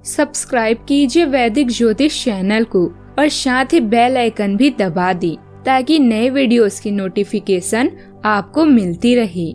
Subscribe कीजिए वैदिक ज्योतिष चैनल को और साथ ही बेल आइकन भी दबा दी ताकि नए वीडियोस की नोटिफिकेशन आपको मिलती रहे।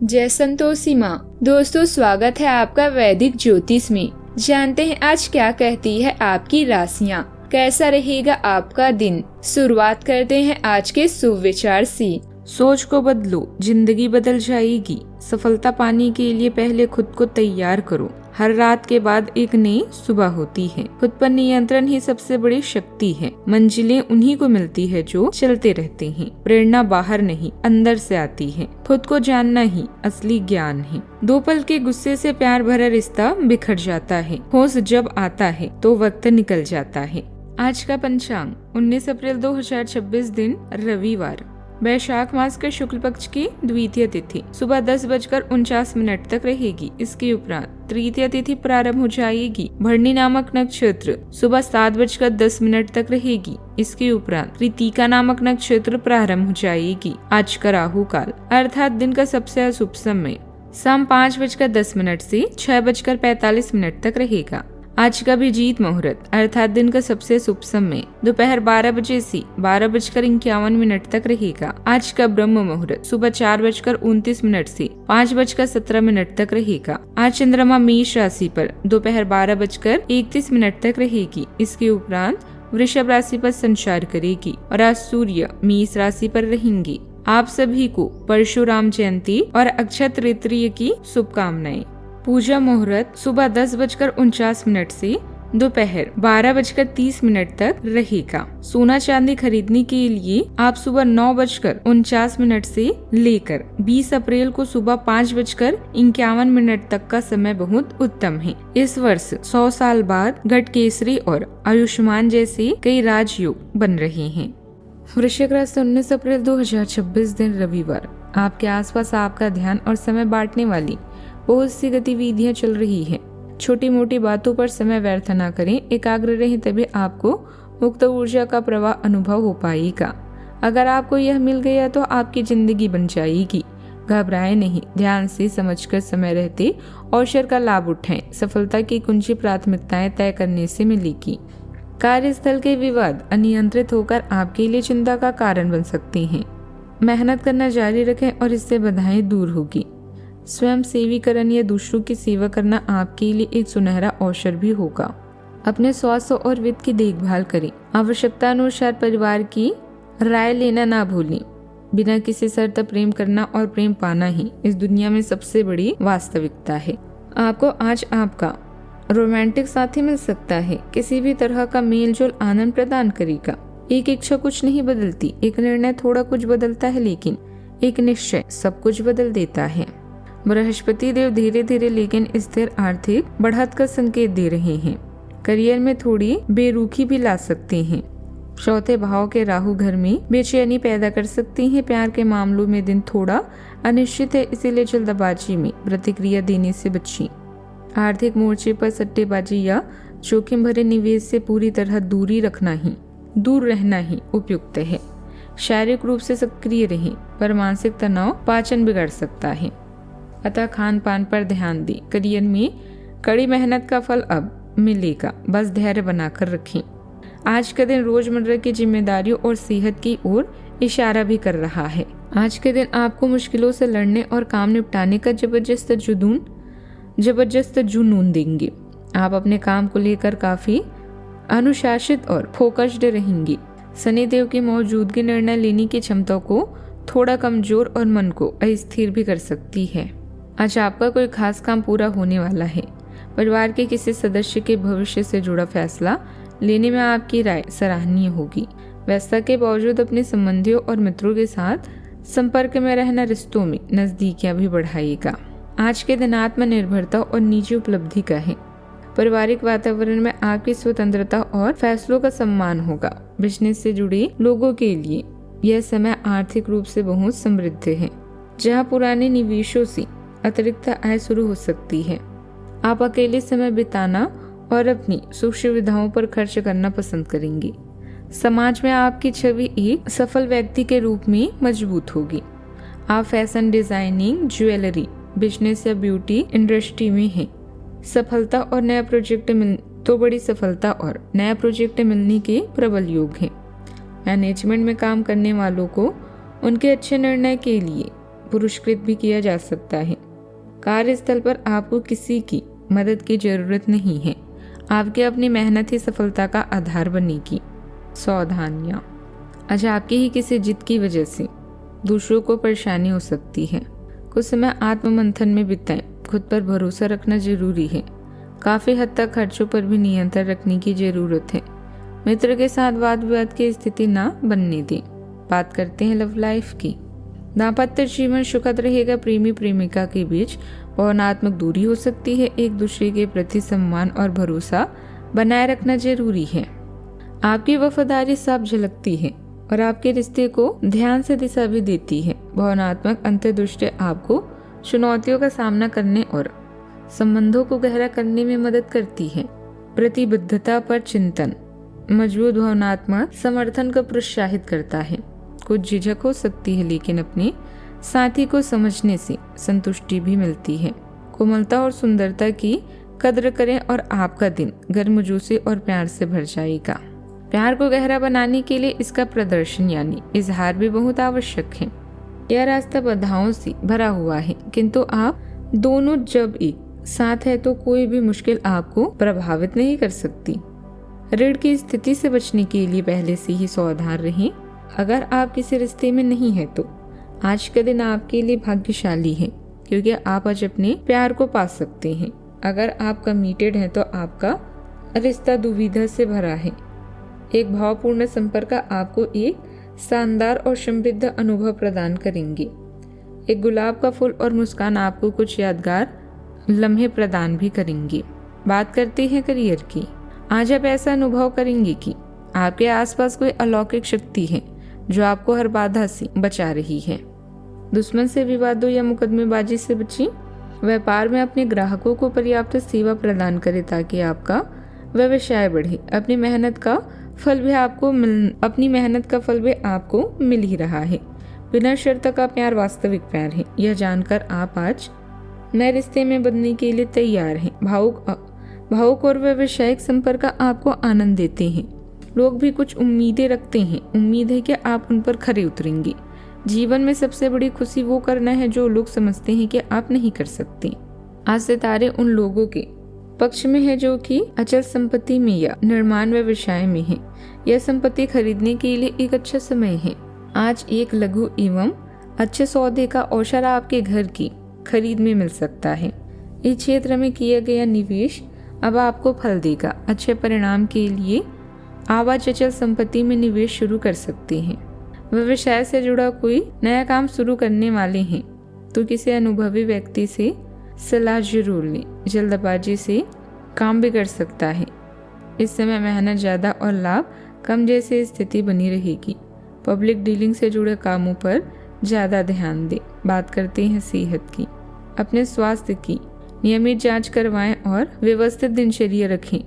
जय संतोषी माँ। दोस्तों, स्वागत है आपका वैदिक ज्योतिष में। जानते हैं आज क्या कहती है आपकी राशियाँ, कैसा रहेगा आपका दिन। शुरुआत करते हैं आज के शुभ विचार से। सोच को बदलो, जिंदगी बदल जाएगी। सफलता पाने के लिए पहले खुद को तैयार करो। हर रात के बाद एक नई सुबह होती है। खुद पर नियंत्रण ही सबसे बड़ी शक्ति है। मंजिलें उन्हीं को मिलती है जो चलते रहते हैं। प्रेरणा बाहर नहीं, अंदर से आती है। खुद को जानना ही असली ज्ञान है। दो पल के गुस्से से प्यार भरा रिश्ता बिखर जाता है। होश जब आता है तो वक्त निकल जाता है। आज का पंचांग 19 अप्रैल 2026 दिन रविवार, वैशाख मास के शुक्ल पक्ष की द्वितीय तिथि सुबह 10:49 तक रहेगी। इसके उपरांत तृतीय तिथि प्रारंभ हो जाएगी। भरणी नामक नक्षत्र सुबह 7:10 तक रहेगी। इसके उपरांत कृतिका नामक नक्षत्र प्रारंभ हो जाएगी। आज का राहु काल अर्थात दिन का सबसे अशुभ समय शाम 5:10 से 6:45 तक रहेगा। आज का अभिजीत मुहूर्त अर्थात दिन का सबसे शुभ समय दोपहर 12 बजे से 12:51 तक रहेगा। आज का ब्रह्म मुहूर्त सुबह 4:29 से 5:17 तक रहेगा। आज चंद्रमा मेष राशि पर दोपहर 12:31 तक रहेगी। इसके उपरांत वृषभ राशि पर संचार करेगी और आज सूर्य मेष राशि पर रहेंगे। आप सभी को परशुराम जयंती और अक्षय तृतीया की शुभकामनाएं। पूजा मुहूर्त सुबह 10:49 से दोपहर 12:30 तक रहेगा। सोना चांदी खरीदने के लिए आप सुबह 9:49 से लेकर 20 अप्रैल को सुबह 5:51 तक का समय बहुत उत्तम है। इस वर्ष 100 साल बाद गढ़केसरी और आयुष्मान जैसे कई राजयोग बन रहे हैं। वृश्चिक राशि 19 अप्रैल 2026 दिन रविवार, आपके आसपास आपका ध्यान और समय बांटने वाली बहुत सी गतिविधियां चल रही है। छोटी मोटी बातों पर समय व्यर्थ न करें, एकाग्र रहें, तभी आपको मुक्त ऊर्जा का प्रवाह अनुभव हो पाएगा। अगर आपको यह मिल गया तो आपकी जिंदगी बन जाएगी। घबराएं नहीं, ध्यान से समझकर समय रहते अवसर का लाभ उठाएं। सफलता की कुंजी प्राथमिकताएं तय करने से मिलेगी। कार्यस्थल के विवाद अनियंत्रित होकर आपके लिए चिंता का कारण बन सकते हैं। मेहनत करना जारी रखें और इससे बाधाएं दूर होगी। स्वयं सेवीकरण या दूसरों की सेवा करना आपके लिए एक सुनहरा अवसर भी होगा। अपने स्वास्थ्य और वित्त की देखभाल करें। आवश्यकता अनुसार परिवार की राय लेना ना भूलें। बिना किसी शर्त प्रेम करना और प्रेम पाना ही इस दुनिया में सबसे बड़ी वास्तविकता है। आपको आज आपका रोमांटिक साथी मिल सकता है। किसी भी तरह का मेल जोल आनंद प्रदान करेगा। एक इच्छा कुछ नहीं बदलती, एक निर्णय थोड़ा कुछ बदलता है, लेकिन एक निश्चय सब कुछ बदल देता है। बृहस्पति देव धीरे धीरे लेकिन स्थिर आर्थिक बढ़त का संकेत दे रहे हैं। करियर में थोड़ी बेरुखी भी ला सकते हैं। चौथे भाव के राहु घर में बेचैनी पैदा कर सकते हैं। प्यार के मामलों में दिन थोड़ा अनिश्चित है, इसीलिए जल्दबाजी में प्रतिक्रिया देने से बचें। आर्थिक मोर्चे पर सट्टेबाजी या जोखिम भरे निवेश से पूरी तरह दूर रहना ही उपयुक्त है। शारीरिक रूप से सक्रिय रहें, पर मानसिक तनाव पाचन बिगाड़ सकता है, अतः खान पान पर ध्यान दें। करियर में कड़ी मेहनत का फल अब मिलेगा, बस धैर्य बनाकर रखें। आज का दिन रोजमर्रा की जिम्मेदारियों और सेहत की ओर इशारा भी कर रहा है। आज के दिन आपको मुश्किलों से लड़ने और काम निपटाने का जबरदस्त जुनून देंगे। आप अपने काम को लेकर काफी अनुशासित और फोकस्ड रहेंगे। शनि देव की मौजूदगी निर्णय लेने की क्षमता को थोड़ा कमजोर और मन को अस्थिर भी कर सकती है। आज आपका कोई खास काम पूरा होने वाला है। परिवार के किसी सदस्य के भविष्य से जुड़ा फैसला लेने में आपकी राय सराहनीय होगी। व्यस्तता के बावजूद अपने संबंधियों और मित्रों के साथ संपर्क में रहना रिश्तों में नजदीकियां भी बढ़ाएगा। आज के दिन आत्मनिर्भरता और निजी उपलब्धि का है। पारिवारिक वातावरण में आपकी स्वतंत्रता और फैसलों का सम्मान होगा। बिजनेस से जुड़े लोगों के लिए यह समय आर्थिक रूप से बहुत समृद्ध है, जहां पुराने निवेशों से अतिरिक्त आय शुरू हो सकती है। आप अकेले समय बिताना और अपनी सुख सुविधाओं पर खर्च करना पसंद करेंगे। समाज में आपकी छवि एक सफल व्यक्ति के रूप में मजबूत होगी। आप फैशन डिजाइनिंग, ज्वेलरी, बिजनेस या ब्यूटी इंडस्ट्री में हैं। सफलता और नया प्रोजेक्ट तो बड़ी सफलता और नया प्रोजेक्ट मिलने के प्रबल योग हैं। मैनेजमेंट में काम करने वालों को उनके अच्छे निर्णय के लिए पुरस्कृत भी किया जा सकता है। कार्यस्थल पर आपको किसी की मदद की जरूरत नहीं है, आपकी अपनी मेहनत ही सफलता का आधार बनेगी। सावधानियाँ, आज आपकी ही किसी जिद की वजह से दूसरों को परेशानी हो सकती है। कुछ समय आत्ममंथन में बिताएं, खुद पर भरोसा रखना जरूरी है। काफ़ी हद तक खर्चों पर भी नियंत्रण रखने की जरूरत है। मित्र के साथ वाद विवाद की स्थिति ना बनने दें। बात करते हैं लव लाइफ की। दाम्पत्य जीवन सुखद रहेगा। प्रेमी प्रेमिका के बीच भावनात्मक दूरी हो सकती है। एक दूसरे के प्रति सम्मान और भरोसा बनाए रखना जरूरी है। आपकी वफादारी साफ झलकती है और आपके रिश्ते को ध्यान से दिशा भी देती है। भावनात्मक अंतर्दृष्टि आपको चुनौतियों का सामना करने और संबंधों को गहरा करने में मदद करती है। प्रतिबद्धता पर चिंतन मजबूत भावनात्मक समर्थन को प्रोत्साहित करता है। कुछ झिझक हो सकती है, लेकिन अपने साथी को समझने से संतुष्टि भी मिलती है। कोमलता और सुंदरता की कद्र करें और आपका दिन गर्मजोशी और प्यार से भर जाएगा। प्यार को गहरा बनाने के लिए इसका प्रदर्शन यानी इजहार भी बहुत आवश्यक है। यह रास्ता बाधाओं से भरा हुआ है, किंतु आप दोनों जब एक साथ है तो कोई भी मुश्किल आपको प्रभावित नहीं कर सकती। ऋण की स्थिति से बचने के लिए पहले से ही सावधान रहें। अगर आप किसी रिश्ते में नहीं है तो आज का दिन आपके लिए भाग्यशाली है, क्योंकि आप आज अपने प्यार को पा सकते हैं। अगर आप कमिटेड हैं तो आपका रिश्ता दुविधा से भरा है। एक भावपूर्ण संपर्क आपको एक शानदार और समृद्ध अनुभव प्रदान करेंगे। एक गुलाब का फूल और मुस्कान आपको कुछ यादगार लम्हे प्रदान भी करेंगे। बात करते हैं करियर की। आज आप ऐसा अनुभव करेंगे कि आपके आसपास कोई अलौकिक शक्ति है जो आपको हर बाधा से बचा रही है। दुश्मन से विवादों या मुकदमेबाजी से बचें। व्यापार में अपने ग्राहकों को पर्याप्त सेवा प्रदान करें ताकि आपका व्यवसाय बढ़े। अपनी मेहनत का फल भी आपको मिल ही रहा है। बिना शर्त का प्यार वास्तविक प्यार है। यह जानकर आप आज नए रिश्ते में बदलने के लिए तैयार हैं। भावुक और व्यावसायिक संपर्क आपको आनंद देते हैं। लोग भी कुछ उम्मीदें रखते हैं। उम्मीद है कि आप उन पर खरे उतरेंगे। जीवन में सबसे बड़ी खुशी वो करना है जो लोग समझते हैं कि आप नहीं कर सकते। आज सितारे उन लोगों के पक्ष में है जो कि अचल संपत्ति में या निर्माण व्यवसाय में है। यह संपत्ति खरीदने के लिए एक अच्छा समय है। आज एक लघु एवं अच्छे सौदे का अवसर आपके घर की खरीद में मिल सकता है। इस क्षेत्र में किया गया निवेश अब आपको फल देगा। अच्छे परिणाम के लिए आप आज अचल संपत्ति में निवेश शुरू कर सकते हैं। व्यवसाय से जुड़ा कोई नया काम शुरू करने वाले हैं तो किसी अनुभवी व्यक्ति से सलाह जरूर लें। जल्दबाजी से काम बिगड़ सकता है। इस समय मेहनत ज्यादा और लाभ कम जैसी स्थिति बनी रहेगी। पब्लिक डीलिंग से जुड़े कामों पर ज्यादा ध्यान दें। बात करते हैं सेहत की। अपने स्वास्थ्य की नियमित जांच करवाएं और व्यवस्थित दिनचर्या रखें।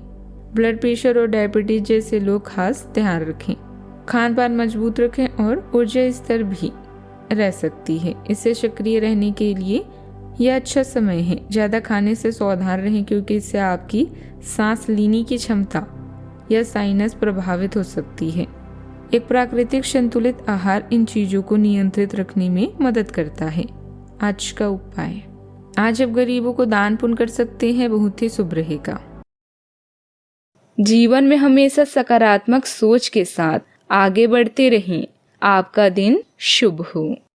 ब्लड प्रेशर और डायबिटीज जैसे लोग खास ध्यान रखें। खान पान मजबूत रखें और ऊर्जा स्तर भी रह सकती है। इससे सक्रिय रहने के लिए यह अच्छा समय है। ज्यादा खाने से सावधान रहें क्योंकि इससे आपकी सांस लेने की क्षमता या साइनस प्रभावित हो सकती है। एक प्राकृतिक संतुलित आहार इन चीजों को नियंत्रित रखने में मदद करता है। आज का उपाय, आज आप गरीबों को दान पुण्य कर सकते हैं, बहुत ही शुभ रहेगा। जीवन में हमेशा सकारात्मक सोच के साथ आगे बढ़ते रहें। आपका दिन शुभ हो।